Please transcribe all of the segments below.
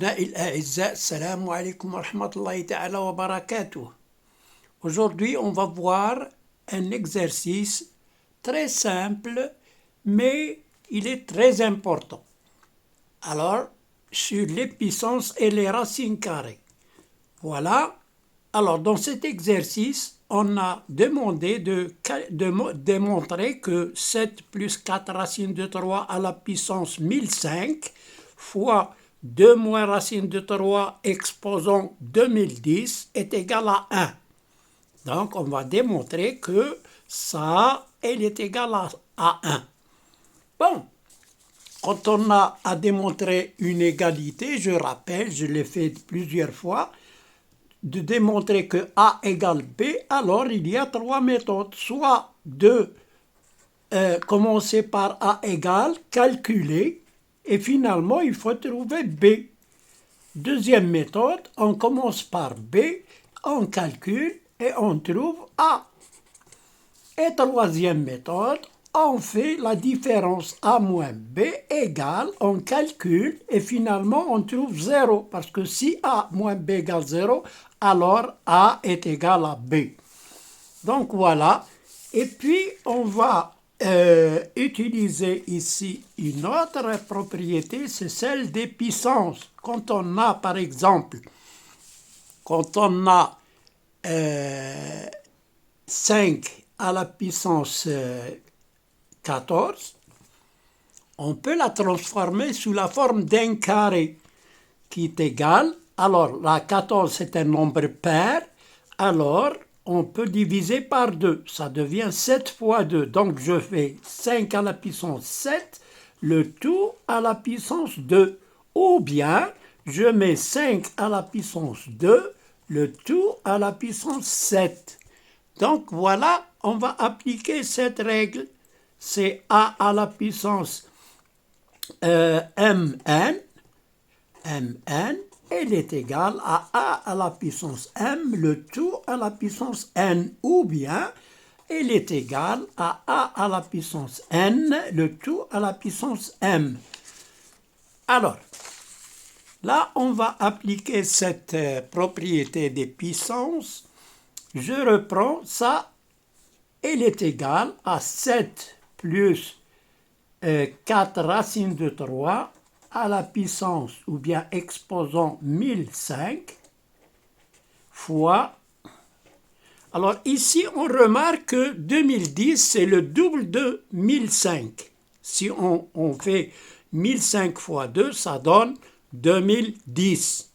أبنائي الأعزاء السلام عليكم ورحمة الله تعالى وبركاته. Aujourd'hui, on va voir un exercice très simple, mais il est très important. Alors, sur les puissances et les racines carrées. Voilà. Alors, dans cet exercice, on a demandé de démontrer que 7 plus 4 racines de 3 à la puissance 1005 fois 2 moins racine de 3 exposant 2010 est égal à 1. Donc, on va démontrer que ça, elle est égal à 1. Bon, quand on a à démontrer une égalité, je rappelle, je l'ai fait plusieurs fois, de démontrer que A égale B, alors il y a trois méthodes. Soit de commencer par A égale, calculer, et finalement il faut trouver B. Deuxième méthode, on commence par B, on calcule et on trouve A. Et troisième méthode, on fait la différence A moins B égale, on calcule et finalement on trouve 0. Parce que si A moins B égale 0, alors A est égal à B. Donc voilà. Et puis on va utiliser ici une autre propriété, c'est celle des puissances. Quand on a par exemple, quand on a 5 à la puissance 14, on peut la transformer sous la forme d'un carré qui est égal. Alors, la 14 c'est un nombre pair, alors on peut diviser par 2. Ça devient 7 fois 2. Donc, je fais 5 à la puissance 7, le tout à la puissance 2. Ou bien, je mets 5 à la puissance 2, le tout à la puissance 7. Donc, voilà, on va appliquer cette règle. C'est A à la puissance mn, elle est égale à A à la puissance m, le tout à la puissance n, ou bien elle est égale à A à la puissance n, le tout à la puissance m. Alors, là, on va appliquer cette propriété des puissances. Je reprends ça, elle est égale à 7 plus 4 racines de 3 à la puissance ou bien exposant 1005 fois. Alors ici on remarque que 2010 c'est le double de 1005. Si on fait 1005 fois 2, ça donne 2010.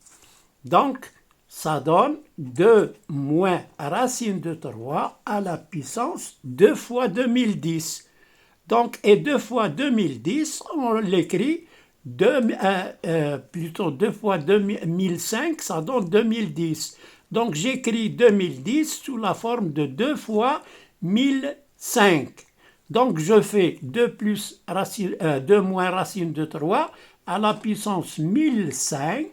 Donc ça donne 2 moins racine de 3 à la puissance 2 fois 2010. Donc, et 2 fois 2010, on l'écrit, plutôt 2 fois 2005, ça donne 2010. Donc, j'écris 2010 sous la forme de 2 fois 1005. Donc, je fais 2 moins racine de 3 à la puissance 1005,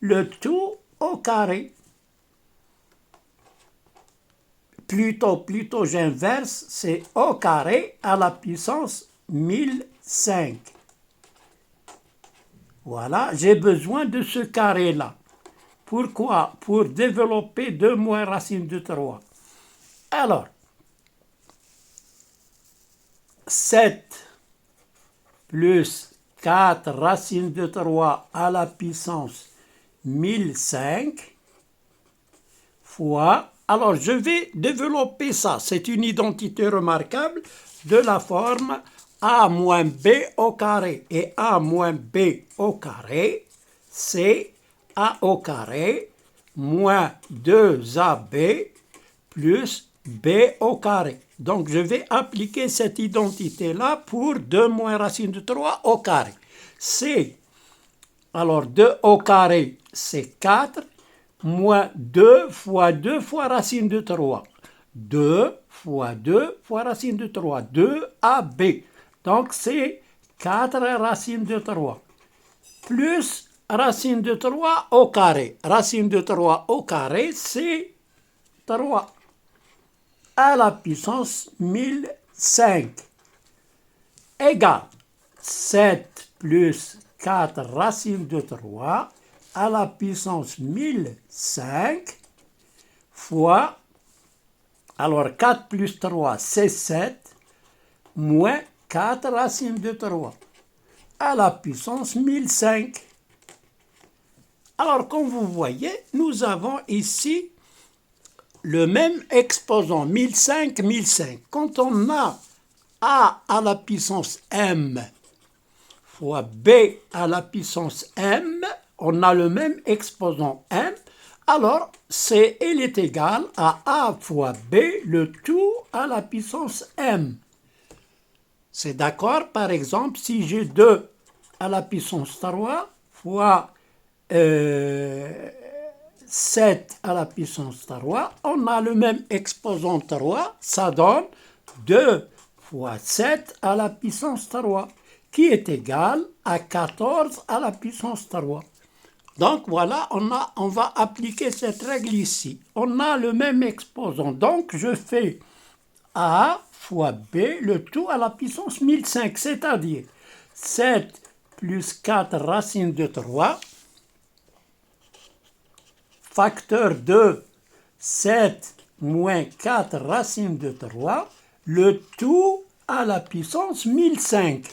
le tout au carré. Plutôt j'inverse, c'est au carré à la puissance 1005. Voilà, j'ai besoin de ce carré-là. Pourquoi? Pour développer 2 moins racine de 3. Alors, 7 plus 4 racine de 3 à la puissance 1005 fois... Alors, je vais développer ça. C'est une identité remarquable de la forme A moins B au carré. Et A moins B au carré, c'est A au carré moins 2AB plus B au carré. Donc, je vais appliquer cette identité-là pour 2 moins racine de 3 au carré. C'est, alors 2 au carré, c'est 4. Moins 2 fois racine de 3. 2 fois 2 fois racine de 3. 2AB. Donc, c'est 4 racines de 3. Plus racine de 3 au carré. Racine de 3 au carré, c'est 3 à la puissance 1005. Égale 7 plus 4 racine de 3 à la puissance 1005 fois, alors 4 plus 3 c'est 7, moins 4 racine de 3 à la puissance 1005. Alors comme vous voyez, nous avons ici le même exposant 1005, 1005. Quand on a a à la puissance m fois b à la puissance m, on a le même exposant m, alors il est égal à a fois b, le tout à la puissance m. C'est d'accord? Par exemple, si j'ai 2 à la puissance 3 fois 7 à la puissance 3, on a le même exposant 3, ça donne 2 fois 7 à la puissance 3, qui est égal à 14 à la puissance 3. Donc voilà, on va appliquer cette règle ici. On a le même exposant, donc je fais A fois B, le tout à la puissance 1005, c'est-à-dire 7 plus 4 racine de 3, facteur de 7 moins 4 racine de 3, le tout à la puissance 1005.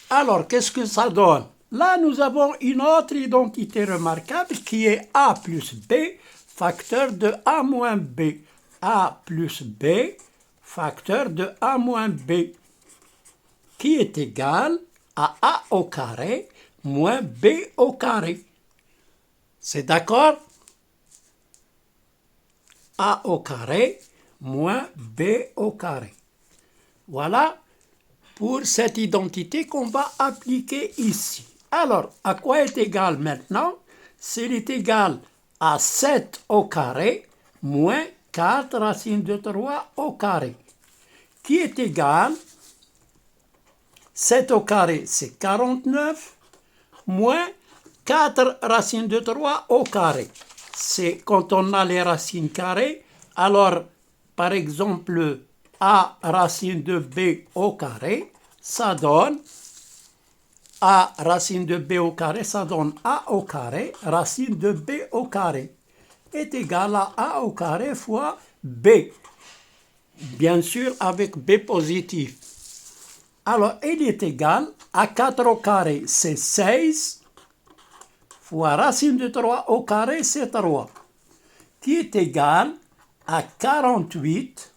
Alors, qu'est-ce que ça donne? Là, nous avons une autre identité remarquable qui est A plus B, facteur de A moins B. A plus B, facteur de A moins B, qui est égal à A au carré moins B au carré. C'est d'accord? A au carré moins B au carré. Voilà pour cette identité qu'on va appliquer ici. Alors, à quoi est égal maintenant? Il est égal à 7 au carré moins 4 racine de 3 au carré, qui est égal, 7 au carré c'est 49, moins 4 racines de 3 au carré. C'est quand on a les racines carrées, alors par exemple A racine de B au carré, ça donne A racine de B au carré, ça donne A au carré, racine de B au carré, est égal à A au carré fois B. Bien sûr avec B positif. Alors, il est égal à 4 au carré, c'est 16, fois racine de 3 au carré, c'est 3, qui est égal à 48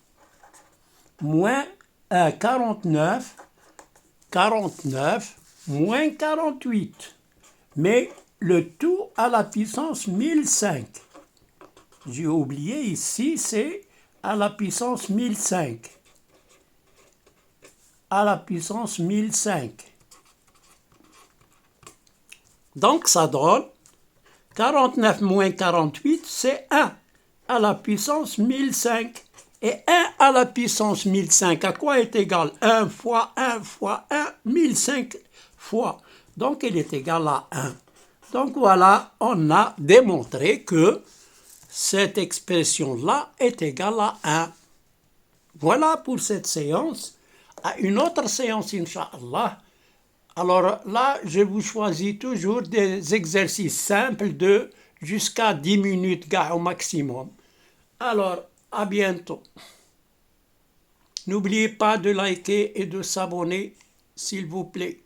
moins 49 moins 48. Mais le tout à la puissance 1005. J'ai oublié ici, c'est à la puissance 1005. À la puissance 1005. Donc ça donne 49 moins 48, c'est 1 à la puissance 1005. Et 1 à la puissance 1005, à quoi est égal 1 fois 1 fois 1, 1005 fois. Donc il est égal à 1. Donc voilà, on a démontré que cette expression-là est égale à 1. Voilà pour cette séance. À une autre séance, Inch'Allah. Alors là, je vous choisis toujours des exercices simples de jusqu'à 10 minutes au maximum. Alors, à bientôt. N'oubliez pas de liker et de s'abonner, s'il vous plaît.